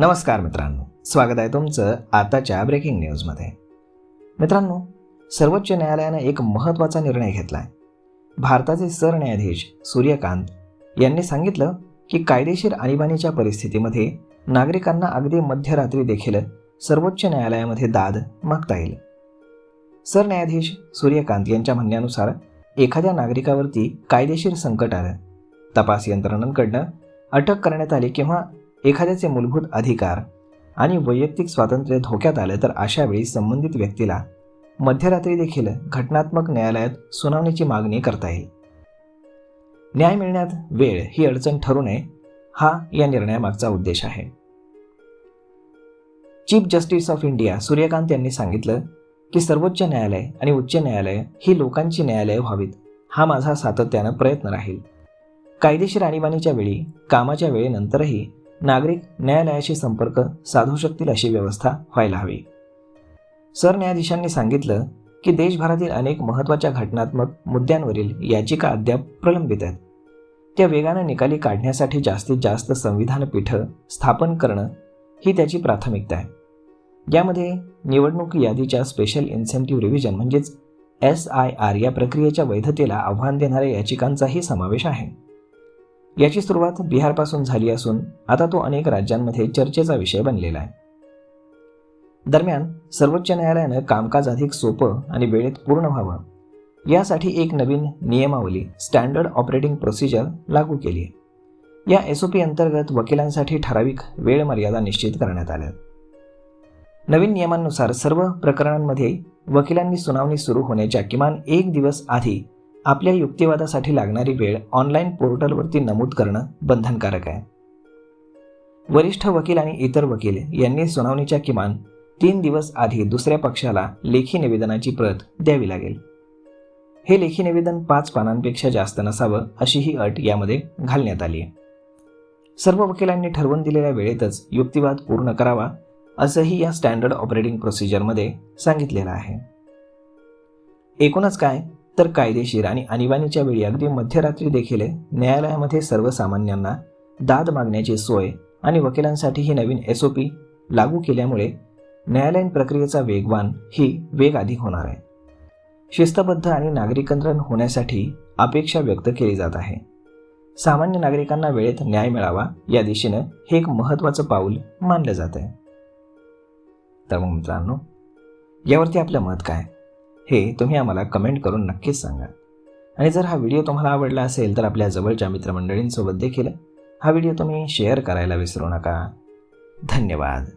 नमस्कार मित्रांनो, स्वागत आहे तुमचं आताच्या ब्रेकिंग न्यूजमध्ये. मित्रांनो, सर्वोच्च न्यायालयाने एक महत्त्वाचा निर्णय घेतला आहे. भारताचे सरन्यायाधीश सूर्यकांत यांनी सांगितलं की कायदेशीर आणीबाणीच्या परिस्थितीमध्ये नागरिकांना अगदी मध्यरात्री देखील सर्वोच्च न्यायालयामध्ये दाद मागता येईल. सरन्यायाधीश सूर्यकांत यांच्या म्हणण्यानुसार एखाद्या नागरिकावरती कायदेशीर संकट आलं, तपास यंत्रणांकडनं अटक करण्यात आली किंवा एखाद्याचे मूलभूत अधिकार आणि वैयक्तिक स्वातंत्र्य धोक्यात आलं तर अशा वेळी संबंधित व्यक्तीला मध्यरात्री देखील घटनात्मक न्यायालयात सुनावणीची मागणी करता येईल. न्याय मिळण्यात वेळ ही अडचण ठरू नये, हा या निर्णयामागचा उद्देश आहे. Chief justice of India Suryakant यांनी सांगितलं की सर्वोच्च न्यायालय आणि उच्च न्यायालय ही लोकांची न्यायालय व्हावीत, हा माझा सातत्यानं प्रयत्न राहील. कायदेशीर आणीबाणीच्या वेळी, कामाच्या वेळेनंतरही नागरिक न्यायालयाशी संपर्क साधू शकतील अशी व्यवस्था व्हायला हवी. सरन्यायाधीशांनी सांगितलं की देशभरातील अनेक महत्त्वाच्या घटनात्मक मुद्द्यांवरील याचिका अद्याप प्रलंबित आहेत. त्या वेगाने निकाली काढण्यासाठी जास्तीत जास्त संविधान पीठं स्थापन करणं ही त्याची प्राथमिकता आहे. यामध्ये निवडणूक यादीच्या स्पेशल इन्सेंटिव्ह रिव्हिजन म्हणजेच SIR या प्रक्रियेच्या वैधतेला आव्हान देणाऱ्या याचिकांचाही समावेश आहे. याची सुरुवात बिहारपासून झाली असून आता तो अनेक राज्यांमध्ये चर्चेचा विषय बनलेला आहे. दरम्यान सर्वोच्च न्यायालयानं कामकाज अधिक सोपं आणि वेळेत पूर्ण व्हावं यासाठी एक नवीन नियमावली स्टँडर्ड ऑपरेटिंग प्रोसिजर लागू केली आहे. या SOP अंतर्गत वकिलांसाठी ठराविक वेळ मर्यादा निश्चित करण्यात आल्या. नवीन नियमांनुसार सर्व प्रकरणांमध्ये वकिलांनी सुनावणी सुरू होण्याच्या किमान 1 दिवस आधी आपल्या युक्तिवादासाठी लागणारी वेळ ऑनलाईन पोर्टलवरती नमूद करणं बंधनकारक आहे. वरिष्ठ वकील आणि इतर वकील यांनी सुनावणीच्या किमान 3 दिवस आधी दुसऱ्या पक्षाला लेखी निवेदनाची प्रत द्यावी लागेल. हे लेखी निवेदन 5 पानांपेक्षा जास्त नसावं अशी ही अट यामध्ये घालण्यात आली आहे. सर्व वकिलांनी ठरवून दिलेल्या वेळेतच युक्तिवाद पूर्ण करावा असंही या स्टँडर्ड ऑपरेटिंग प्रोसिजरमध्ये सांगितलेलं आहे. एकूणच काय तर कायदेशीर आणि आणीबाणीच्या वेळी अगदी मध्यरात्री देखील न्यायालयामध्ये सर्वसामान्यांना दाद मागण्याची सोय आणि वकिलांसाठी ही नवीन SOP लागू केल्यामुळे न्यायालयीन प्रक्रियेचा वेग अधिक होणार आहे. शिस्तबद्ध आणि नागरिकंद्रण होण्यासाठी अपेक्षा व्यक्त केली जात आहे. सामान्य नागरिकांना वेळेत न्याय मिळावा या दिशेनं हे एक महत्त्वाचं पाऊल मानलं जात आहे. तर मग मित्रांनो, यावरती आपलं मत काय हे तुम्ही आम्हाला कमेंट करून नक्कीच सांगा. आणि जर हा व्हिडिओ तुम्हाला आवडला असेल तर आपल्या जवळच्या मित्रमंडळींसोबत देखील हा व्हिडिओ तुम्ही शेअर करायला विसरू नका. धन्यवाद.